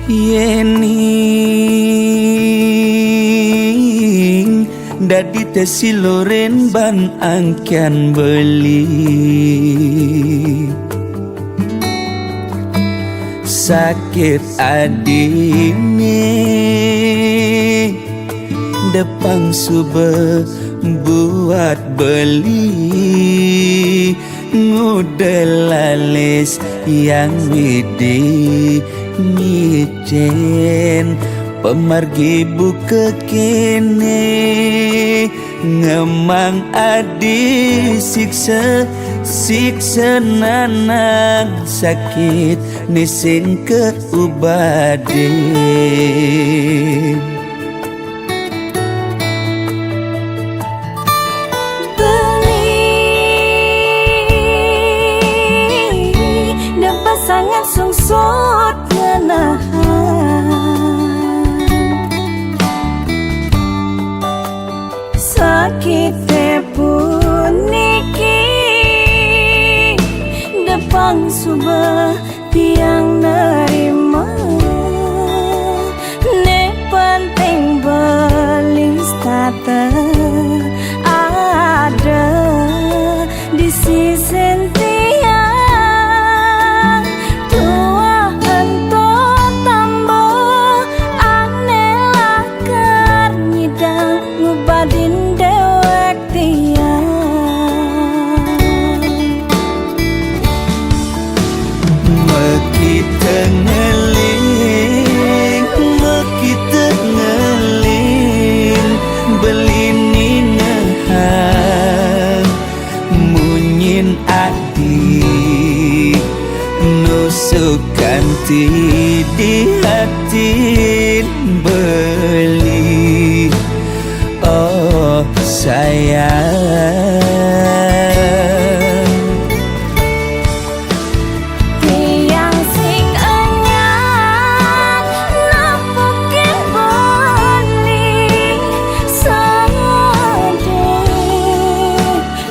Yening dadi tesi loren ban angkian beli sakit adine depang sube buat beli ngudelalis yang widi micen pemargi buka kene ngemang adi siksa nanang sakit nising ke ubaden sangat sungsut ngenahan sakit puniki depang subah tiang nerima ne penting belis tata ada di sisi ganti di hati beli oh sayang tiang sing anyar napukin beli sade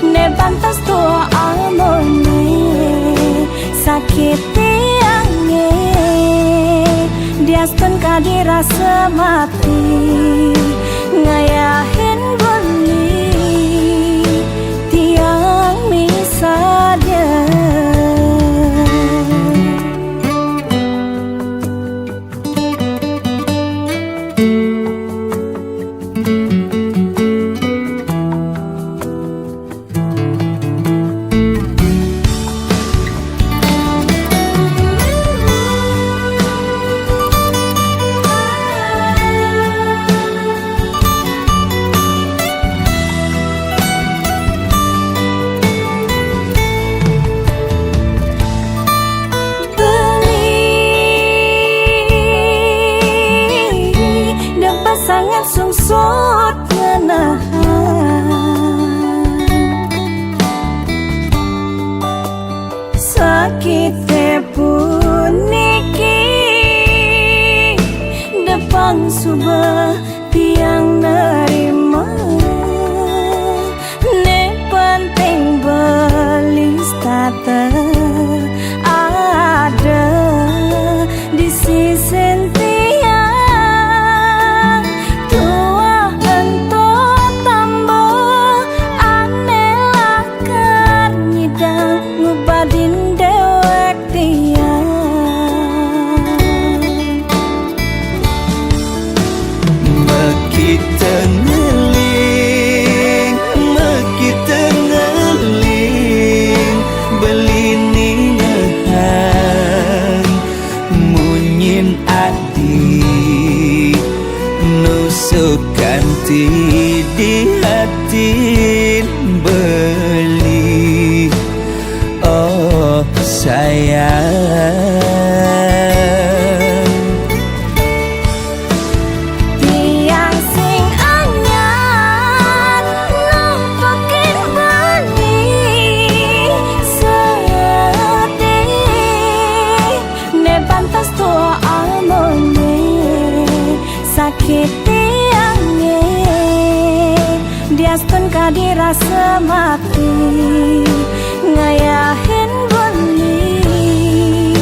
ne pantas tua amone sakit diaskan kadirasa mati ngayahin beli tiang misalnya sangat sungsut ngenahan sakit puniki depang subah tiang nerima ne penting belis tata ada di sisi ganti di hati beli oh sayang tiang sing anyar nampakin beli sedih ne pantas tua amone sakit diaskan kadirasa mati ngayahin beli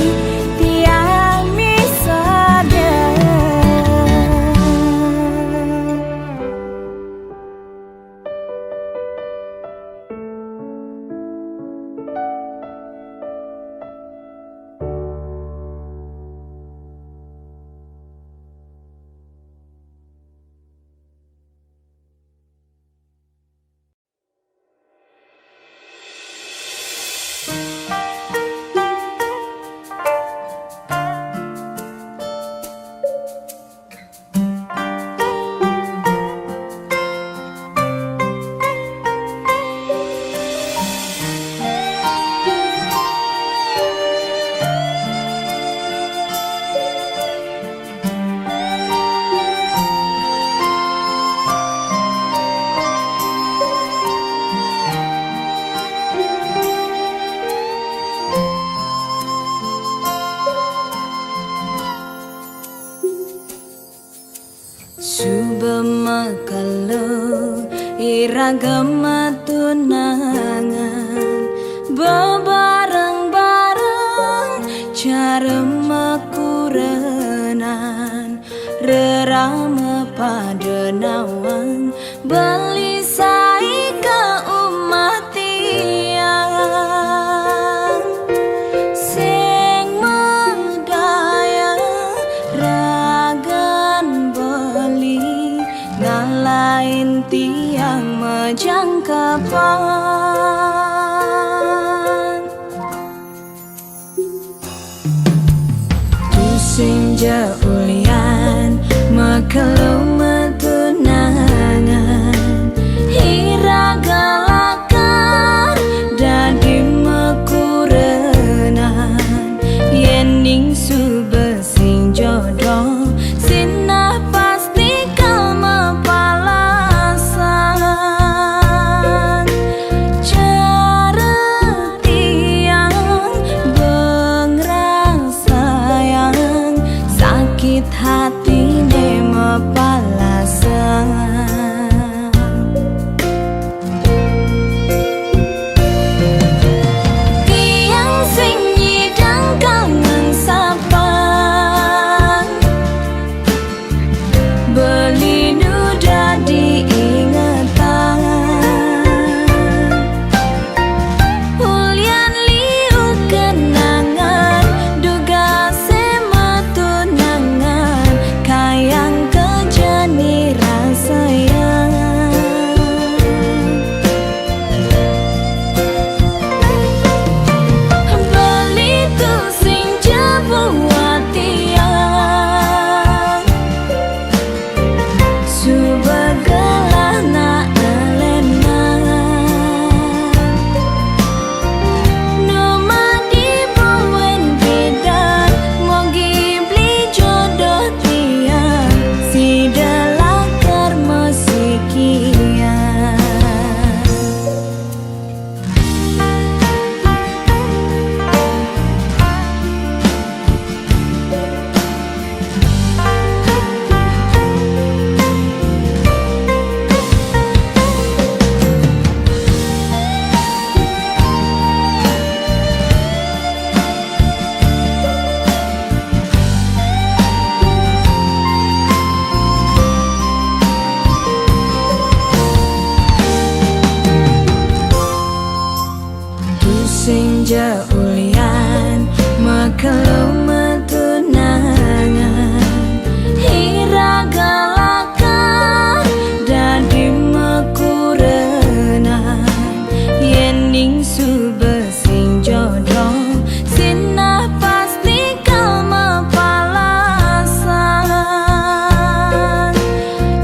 tiang misalnya Subamakalu iragama tunangan bebareng-bareng cara makurenan rerama pada nawang belisai ke umatian sing medaya ragan beli ngalain tiang majangkapan tusing jaulian makalu metunangan hiragalakan dadi mekurenan yening subesing jodoh sinah pasti kau mapalasan cara tiang bengrang sayang sakit hati ne mapalasan tiang sing nyidang kangen sapang beli nuda diingatan ulian liu kenangan duga semetunangan kayang kejani rasayang beli tu sing jebuat tiang subagalah na elena nomadi bawen bidan mogi beli jodoh tiang si delakar musikian tusing jaulian makalu metunangan hiragalakan dadi mekurenan yening subesing jodoh sinah pasti kau mapalasan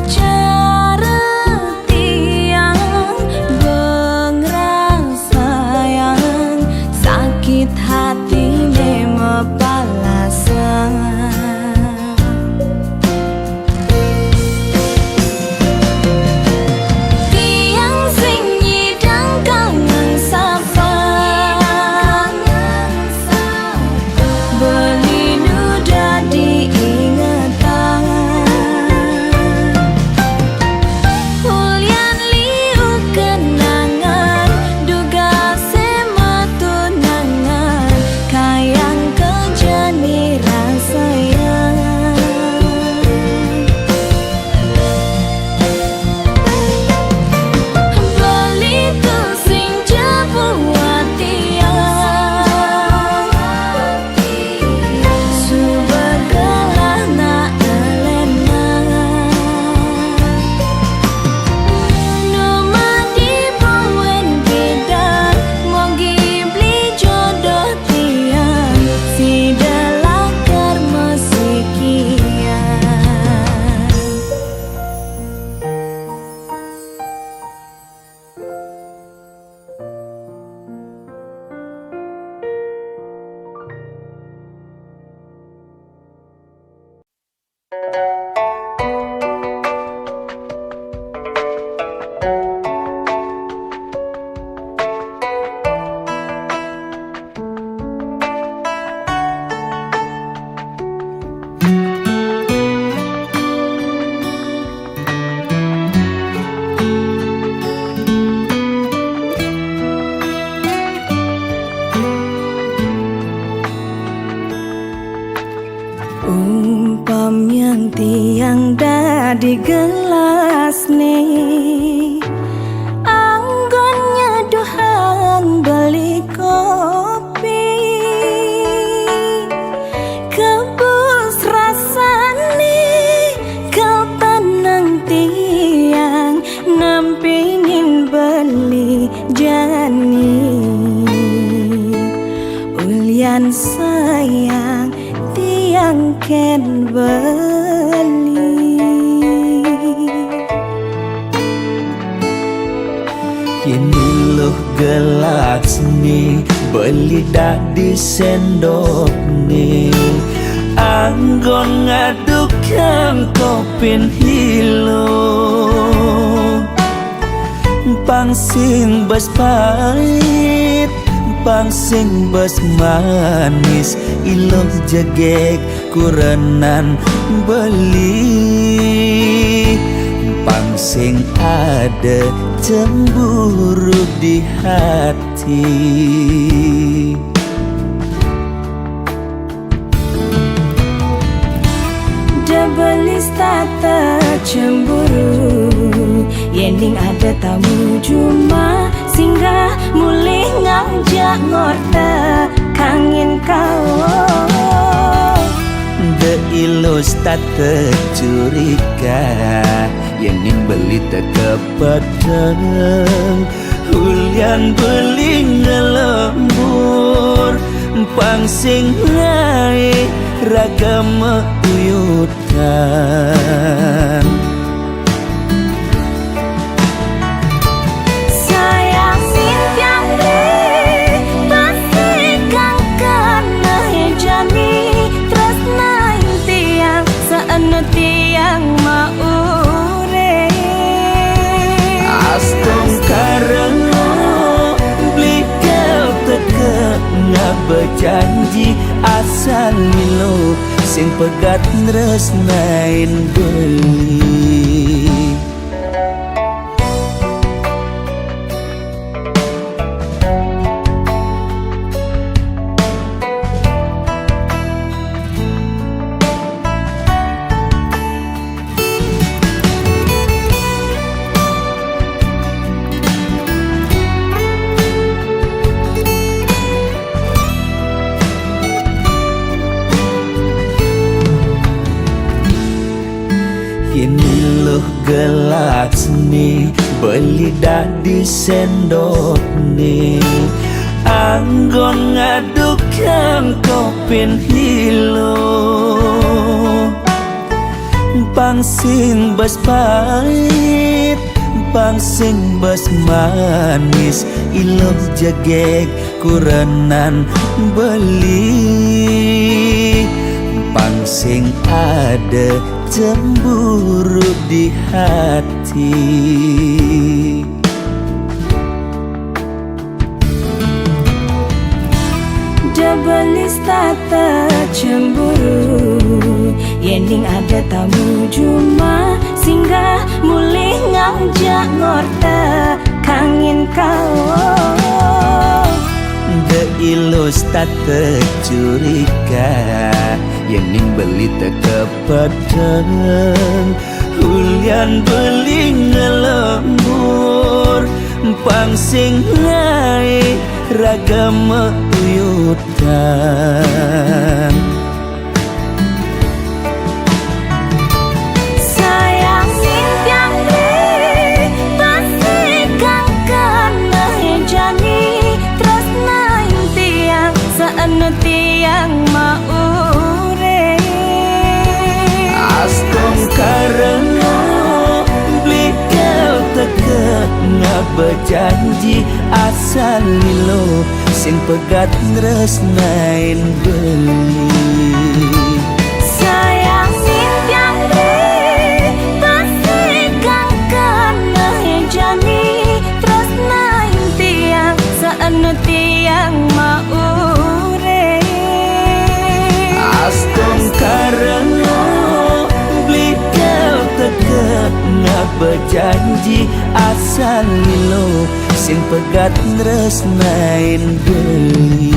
cara tiang bengrang sayang sakit hati ne mapalasan tiang sing nyidang kangen sapang beli nuda diingatan ulian liu kenangan duga semetunangan kayang kejani rasayang beli tu sing jebuat tiang subagalah na elena nomadi bawen bidan mogi beli jodoh tiang si delakar musikian Umpam yang tiang dadi gelas nih, anggonnya duhang beli kopi, kebus rasane kau tenang tiang nampingin beli jani. Ulian sayang tiang ken beli. Ini loh gelas nih beli dadi sendok nih, anggon ngaduk kang kopin hilo, pangsing bas pahit pangsing bas manis, iloh jegek kurenan beli, pangsing ada cemburu di hati. Debelis tata cemburu, yening ada tamu cuma singgah mulih ngajak ngorta kangin kau. De ilus tata curiga, yening beli tekepedeng, hulian beli ngelembur, pangsing ngai ragam uyutan. Sayang simpiang deh, pasti kang kena jani, tresna tiang seenu tiang maure. Astong karena beli kau teke ngabejanji asal lilo sing pegat nresnain beli. Ini loh gelas nih beli dadi sendok nih, anggon ngaduk kang kopin hilo, pangsing bas pahit pangsing bas manis, iloh jegek kurenan beli, pangsing ada cemburu di hati. Debelis tata cemburu, yening ada tamu cuma singgah mulih ngajak ngorta kangin kau. De ilus tata curiga, yening beli tekepedeng, hulian beli ngelembur, pangsing ngai ragam uyutan. Sayang simpiang deh, pasti kang kena jani, tresna tiang seenu tiang maure. Astong karena beli kau teke ngabejanji asal lilo sing pegat nresnain beli. Sayang simpiang deh, pasti kang kena jani, tresna tiang seenu tiang maure. Astong karena beli kau teke ngabejanji asal lilo sing pegat nresnain beli.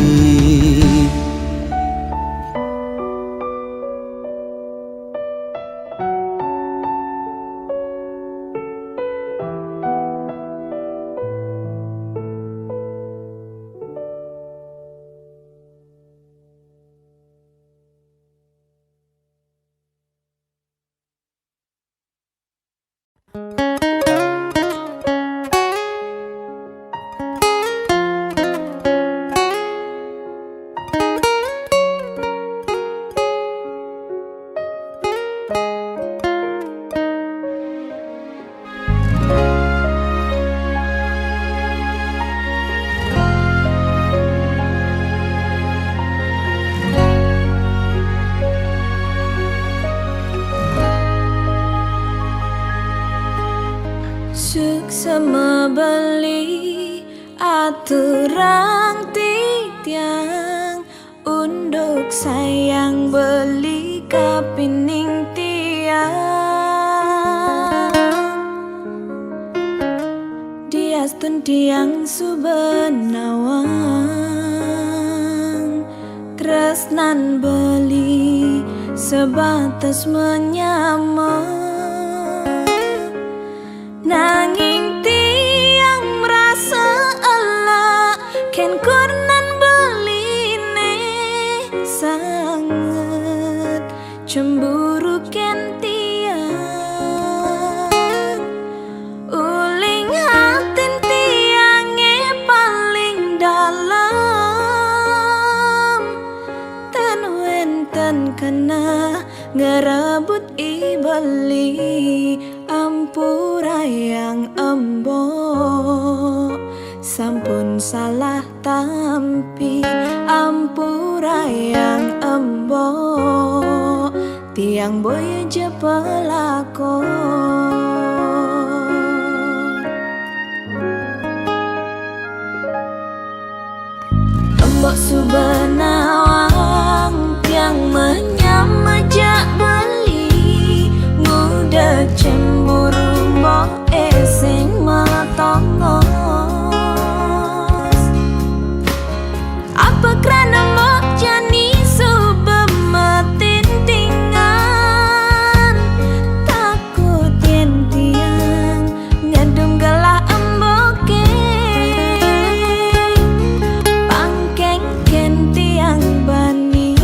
semebeli aturang tiang unduk sayang beli kapining tiang diastun tiang subenawang tresnan beli sebatas menyamar nanging tiang merasa elak ken kurnan beline sangat cemburu ken tiang uling hatin tiange paling dalam tan wenten kena ngerebut ibeli ampura yang embo sampun salah tampi ampura yang embo tiang boy aja pelakon embok subenawang tiang menyamajak beli muda cemburu mbok esing matongos apa kerana mbok jani subemetin tingan takut yen tiang ngedum gelah emboke pangkeng ken tiang bani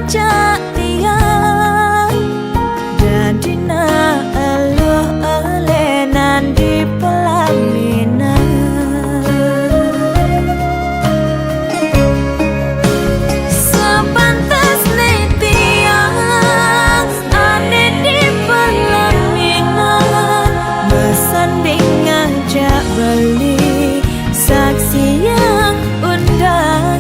ajak dia jadi na aloh alenan di pelaminan. Sepantas tiang ada di pelaminan, bersanding ngajak beli saksi yang undangan.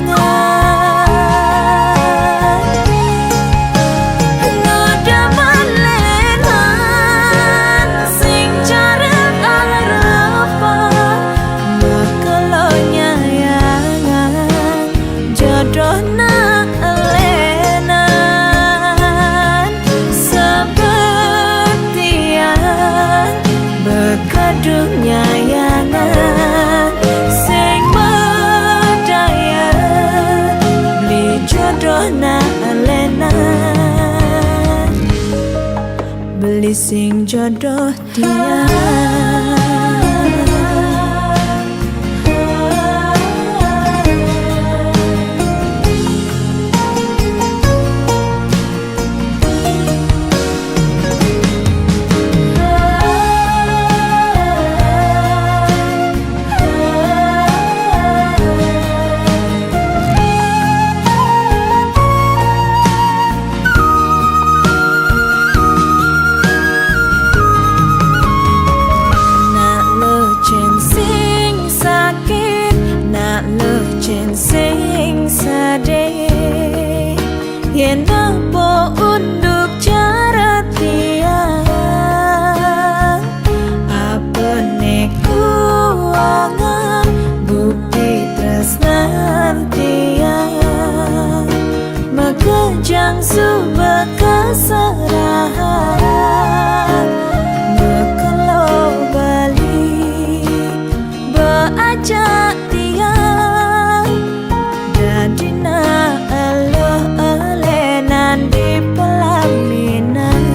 Beli sing jodoh dia. Sing sadeh yen apa unduk cara tiang, apa nekuangan bukti tresnan tiang, megejang subah keserahan, bekelo bali beajak di pelaminan.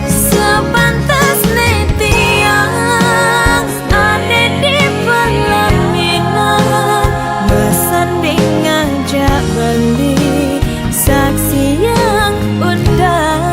Sepantas tiang ada di pelaminan, bersanding ngajak beli saksi yang undangan.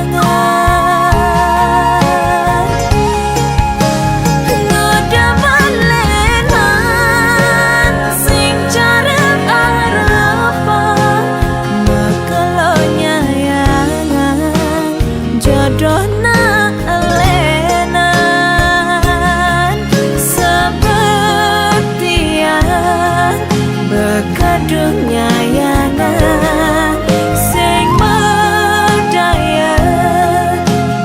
Kadungnya yangan sing berdaya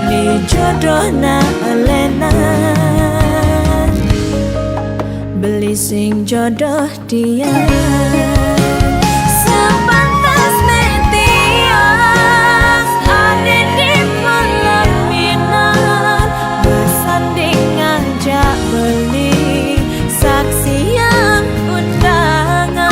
di jodoh na alenan, beli sing jodoh dia. Sepantas tiang ada di pelaminan, bersanding ngajak beli saksi yang undangan.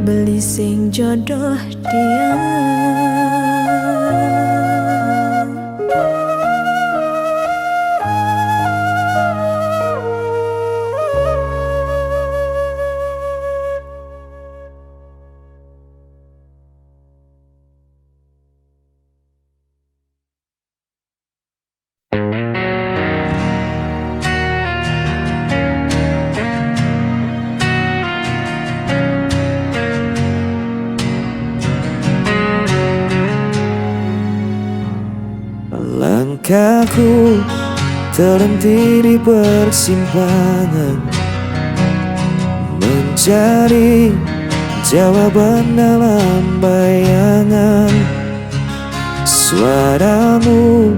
Beli sing jodoh dia. Langkahku terhenti di persimpangan, mencari jawaban dalam bayangan. Suaramu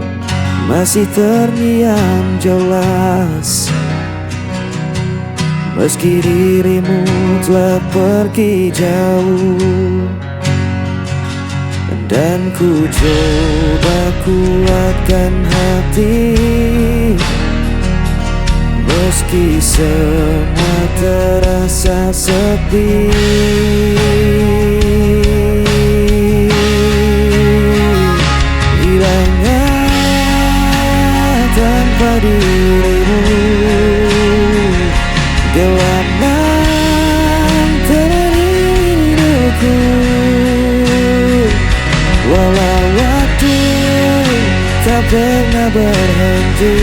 masih terdiam jelas, meski dirimu telah pergi jauh. Dan ku coba kuatkan hati, meski semua terasa sepi. Hilangnya tanpa dirimu, gelap mengenai hidupku. Walau waktu tak pernah berhenti,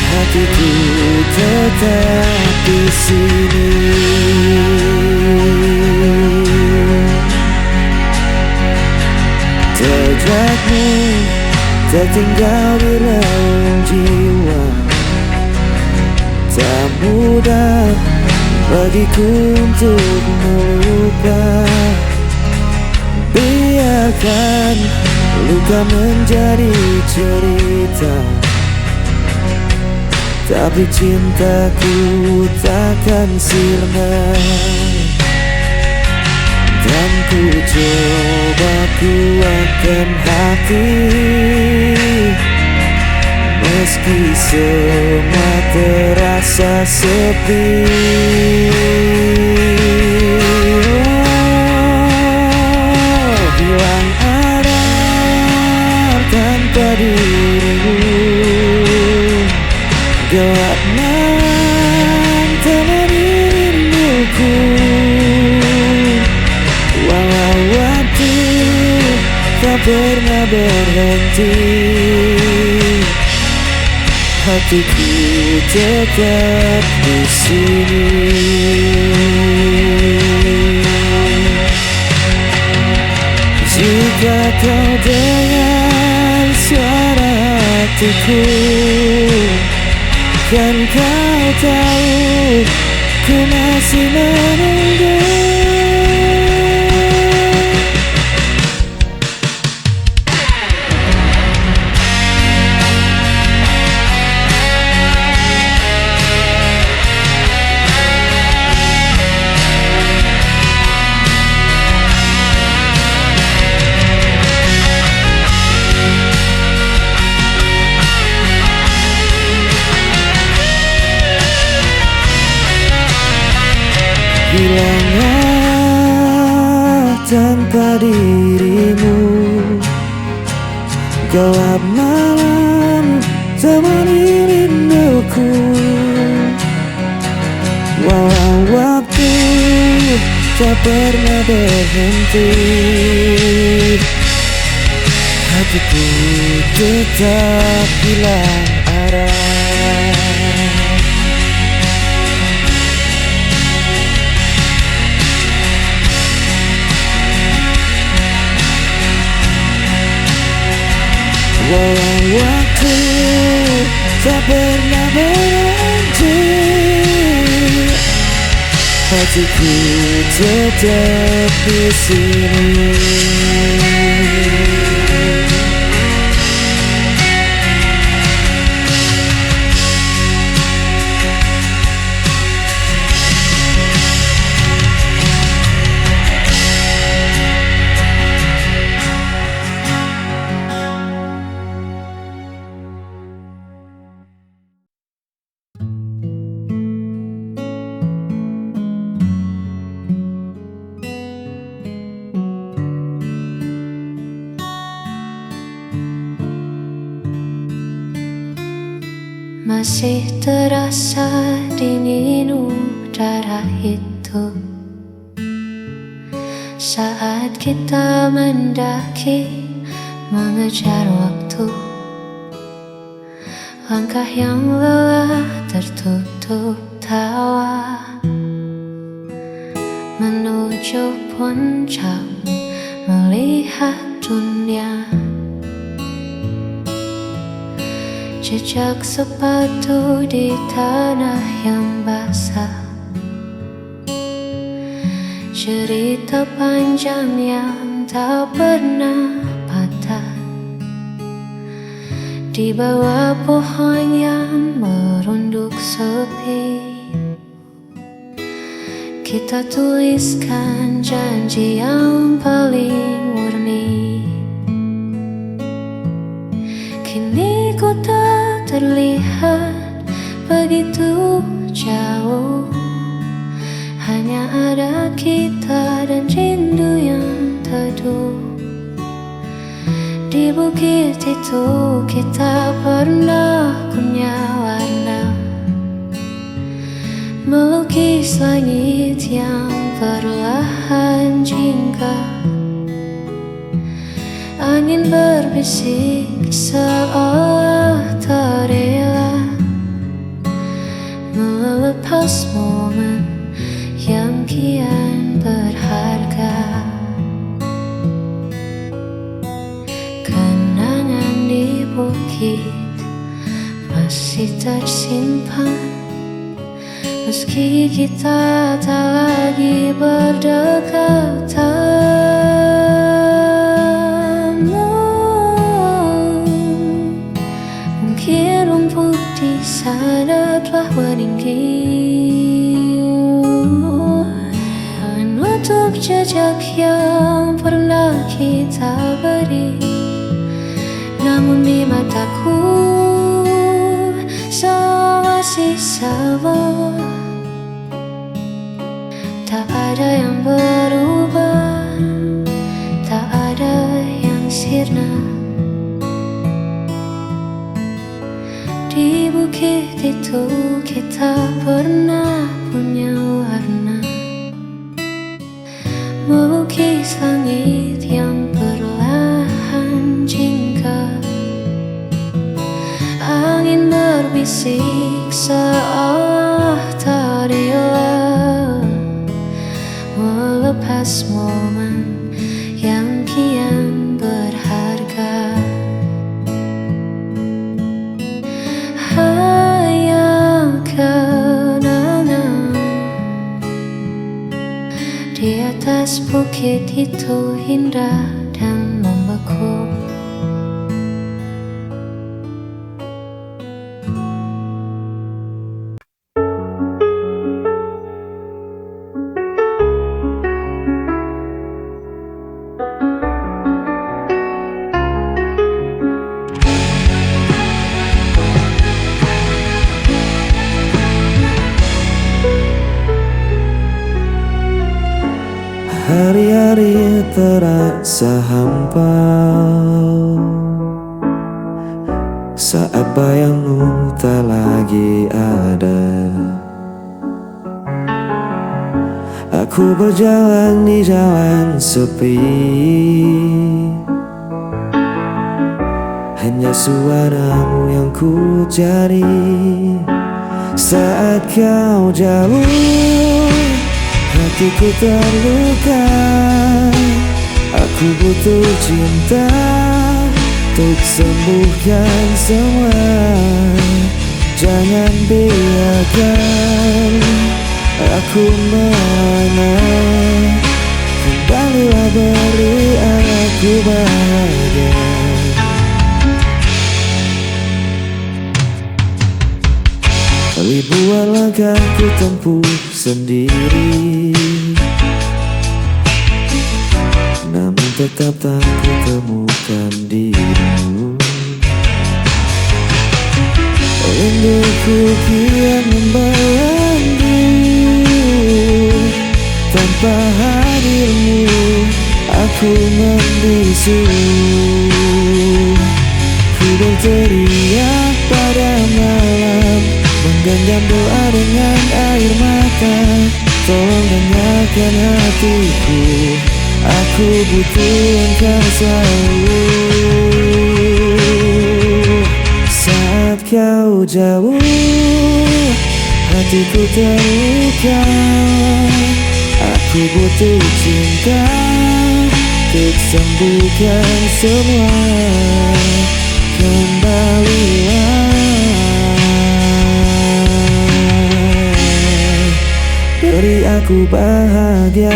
hatiku tetap di sini. Jejakmu tertinggal di relung jiwa, tak mudah bagiku untuk melupa. Biarkan luka menjadi cerita, tapi cintaku takkan sirna. Dan ku coba kuatkan hati, meski semua terasa sepi. Hilang arah tanpa dirimu, gelap mengenai rinduku. Walau waktu tak pernah berhenti, hatiku tetap di sini. Jika kau dengar suara hatiku, kan kau tahu ku masih menunggu. Hilangnya tanpa dirimu, gelap malam temani rinduku. Walau waktu tak pernah berhenti, hatiku tetap hilang arah. Walau waktu tak pernah berhenti, hatiku tetap di sini. Masih terasa dingin udara itu saat kita mendaki mengejar waktu. Langkah yang lelah tertutup tawa menuju puncak melihat dunia. Jejak sepatu di tanah yang basah, cerita panjang yang tak pernah patah. Di bawah pohon yang merunduk sepi, kita tuliskan janji yang paling murni. Kini kota terlihat begitu jauh, hanya ada kita dan rindu yang teduh. Di bukit itu kita pernah punya warna, melukis langit yang perlahan jingga. Angin berbisik seolah tak rela melepas momen yang kian berharga. Kenangan di bukit masih tersimpan, meski kita tak lagi berdekatan. Mungkin rumput di sana telah meninggi, menutup jejak yang pernah kita beri. Namun di mataku semua masih sama, tak ada yang berubah, tak ada yang sirna. Di bukit itu kita pernah punya warna, melukis langit yang perlahan jingga. Angin berbisik seolah tak rela melepas momen yang kian berharga. Hanya kenangan di atas bukit itu indah dan membeku. Hari-hari terasa hampa saat bayangmu tak lagi ada. Aku berjalan di jalan sepi, hanya suaramu yang ku cari. Saat kau jauh, hatiku terluka. Aku butuh cinta untuk sembuhkan semua. Jangan biarkan aku merana. Kembalilah beri aku bahagia. Ribuan langkah ku tempuh sendiri, namun tetap tak ku temukan dirimu. Rinduku kian membayangmu, tanpa hadirmu aku membisu. Ku berteriak pada malam, menggenggam doa dengan air mata. Tolong dengarkan hatiku, aku butuh engkau selalu. Saat kau jauh, hatiku terluka. Aku butuh cinta untuk sembuhkan semua. Kembalilah, beri aku bahagia.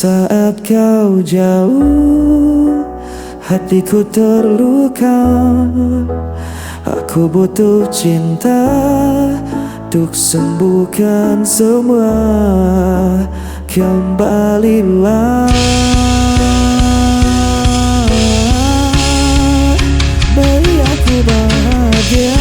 Saat kau jauh, hatiku terluka. Aku butuh cinta untuk sembuhkan semua. Kembalilah, beri aku bahagia.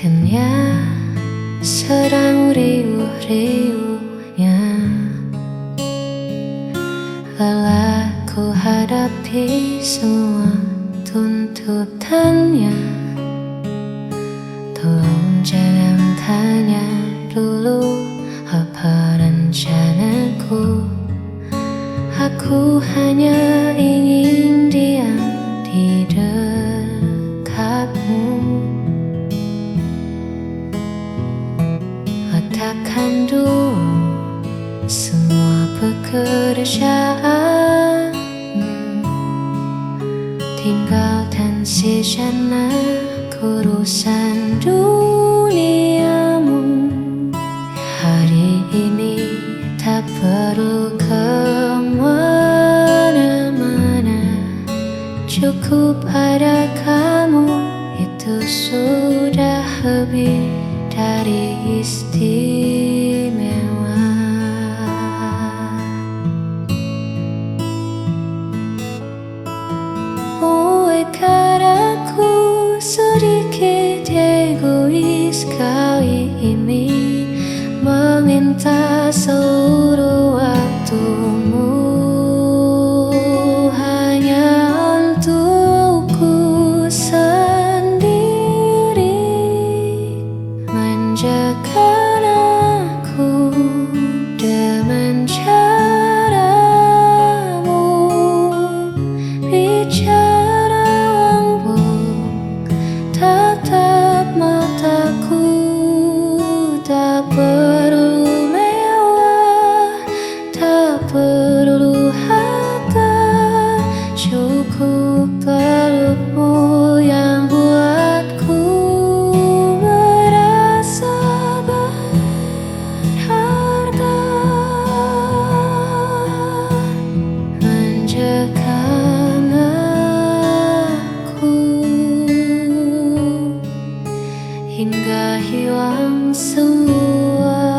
Dunia sedang riuh-riuhnya, lelah ku hadapi semua tuntutannya. Tolong jangan tanya dulu apa rencanaku. Aku hanya ingin diam di dekatmu. Letakkan dulu semua pekerjaanmu, tinggalkan sejenak urusan duniamu. Hari ini tak perlu kemana-mana, cukup ada kamu, itu sudah lebih dari istimewa. Buatkan aku sedikit egois kali ini, meminta seluruh waktumu hanya untukku sendiri. Manjakan aku dengan caramu, bicara lembut, tatap mataku. Tak perlu mewah, tak perlu harta, cukup pelukmu yang buatku merasa berharga. Manjakan aku hingga hilang semua